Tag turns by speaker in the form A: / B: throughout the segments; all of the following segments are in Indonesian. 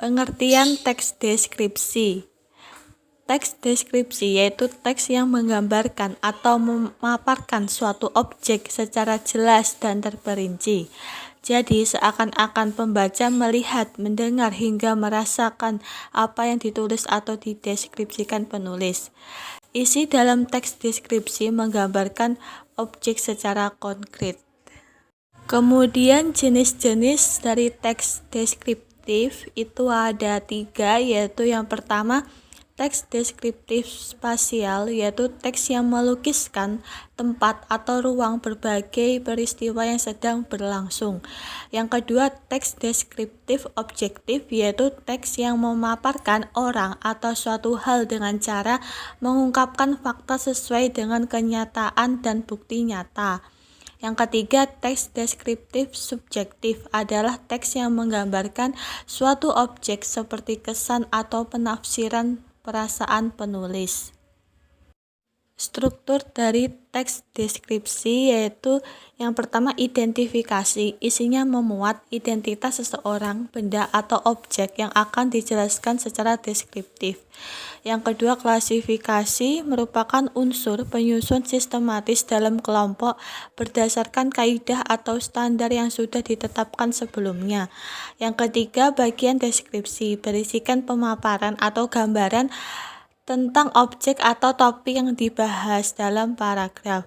A: Pengertian teks deskripsi. Teks deskripsi yaitu teks yang menggambarkan atau memaparkan suatu objek secara jelas dan terperinci. Jadi seakan-akan pembaca melihat, mendengar hingga merasakan apa yang ditulis atau dideskripsikan penulis. Isi dalam teks deskripsi menggambarkan objek secara konkret. Kemudian jenis-jenis dari teks deskriptif itu ada 3, yaitu yang pertama teks deskriptif spasial, yaitu teks yang melukiskan tempat atau ruang berbagai peristiwa yang sedang berlangsung. Yang kedua, teks deskriptif objektif, yaitu teks yang memaparkan orang atau suatu hal dengan cara mengungkapkan fakta sesuai dengan kenyataan dan bukti nyata. Yang ketiga, teks deskriptif subjektif adalah teks yang menggambarkan suatu objek seperti kesan atau penafsiran perasaan penulis. Struktur dari teks deskripsi yaitu yang pertama identifikasi, isinya memuat identitas seseorang, benda atau objek yang akan dijelaskan secara deskriptif. Yang kedua, klasifikasi merupakan unsur penyusun sistematis dalam kelompok berdasarkan kaidah atau standar yang sudah ditetapkan sebelumnya. Yang ketiga, bagian deskripsi berisikan pemaparan atau gambaran tentang objek atau topik yang dibahas dalam paragraf.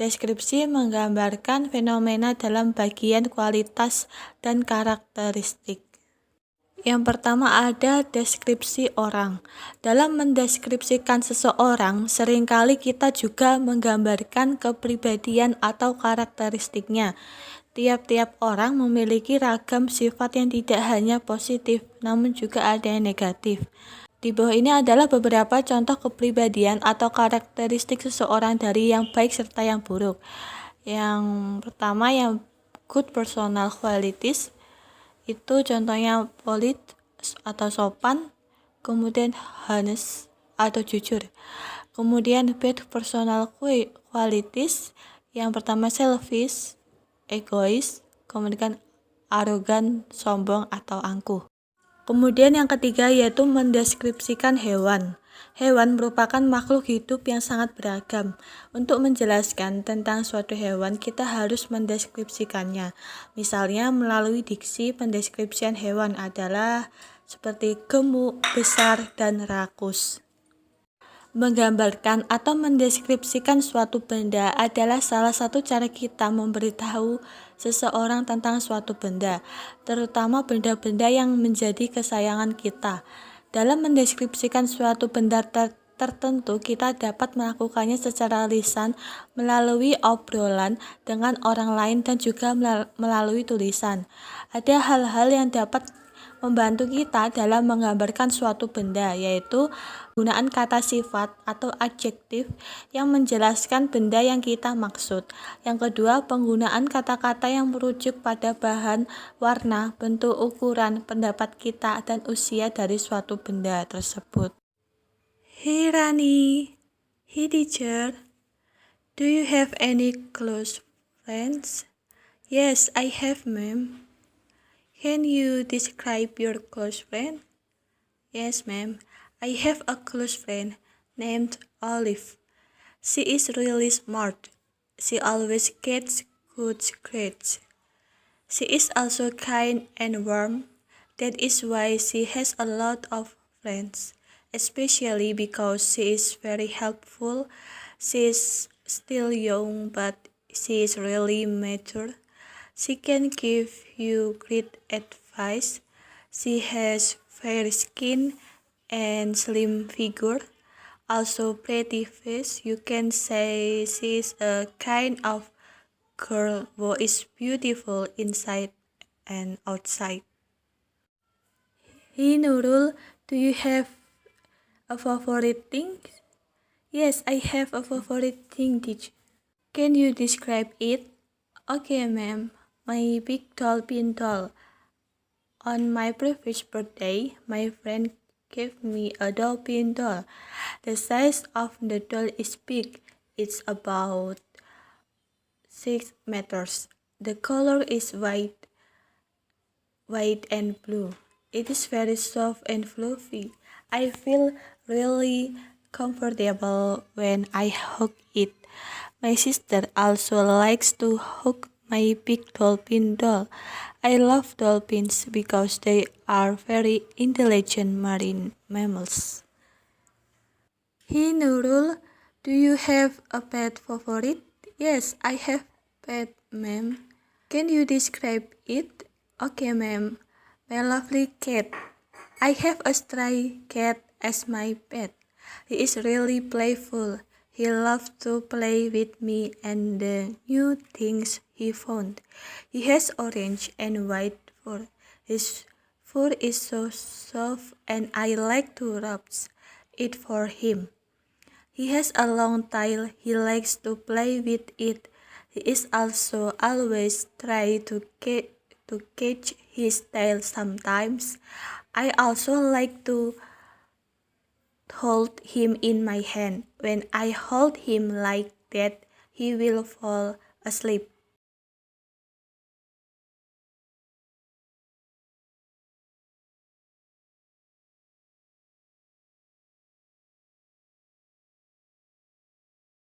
A: Deskripsi menggambarkan fenomena dalam bagian kualitas dan karakteristik. Yang pertama ada deskripsi orang. Dalam mendeskripsikan seseorang, seringkali kita juga menggambarkan kepribadian atau karakteristiknya. Tiap-tiap orang memiliki ragam sifat yang tidak hanya positif, namun juga ada yang negatif. Di bawah ini adalah beberapa contoh kepribadian atau karakteristik seseorang dari yang baik serta yang buruk. Yang pertama, yang good personal qualities, itu contohnya polite atau sopan, kemudian honest atau jujur. Kemudian bad personal qualities, yang pertama selfish, egois, kemudian arogan, sombong atau angkuh. Kemudian yang ketiga yaitu mendeskripsikan hewan. Hewan merupakan makhluk hidup yang sangat beragam. Untuk menjelaskan tentang suatu hewan, kita harus mendeskripsikannya. Misalnya melalui diksi, pendeskripsian hewan adalah seperti gemuk, besar, dan rakus. Menggambarkan atau mendeskripsikan suatu benda adalah salah satu cara kita memberitahu seseorang tentang suatu benda, terutama benda-benda yang menjadi kesayangan kita. Dalam mendeskripsikan suatu benda tertentu, kita dapat melakukannya secara lisan, melalui obrolan dengan orang lain, dan juga melalui tulisan. Ada hal-hal yang dapat membantu kita dalam menggambarkan suatu benda, yaitu penggunaan kata sifat atau adjektif yang menjelaskan benda yang kita maksud. Yang kedua, penggunaan kata-kata yang merujuk pada bahan, warna, bentuk, ukuran, pendapat kita, dan usia dari suatu benda tersebut. Hey Rani, hey teacher, do you have any close friends? Yes, I have, ma'am. Can you describe your close friend? Yes, ma'am. I have a close friend named Olive. She is really smart. She always gets good grades. She is also kind and warm. That is why she has a lot of friends, especially because she is very helpful. She is still young, but she is really mature. She can give you great advice. She has fair skin and slim figure, also pretty face. You can say she is a kind of girl who is beautiful inside and outside. Hey Nurul, do you have a favorite thing? Yes, I have a favorite thing, teacher. Can you describe it? Okay, ma'am. My big doll pin doll. On my previous birthday, my friend gave me a doll pin doll. The size of the doll is big. It's about 6 meters. The color is white and blue. It is very soft and fluffy. I feel really comfortable when I hug it. My sister also likes to hug my big dolphin doll. I love dolphins because they are very intelligent marine mammals. Hey Nurul, do you have a pet favorite? Yes, I have pet, ma'am. Can you describe it? Okay, ma'am. My lovely cat. I have a stray cat as my pet. He is really playful. He loves to play with me and the new things he found. He has orange and white fur. His fur is so soft and I like to rub it for him. He has a long tail. He likes to play with it. He is also always try to catch his tail sometimes. I also like to hold him in my hand. When I hold him like that, he will fall asleep.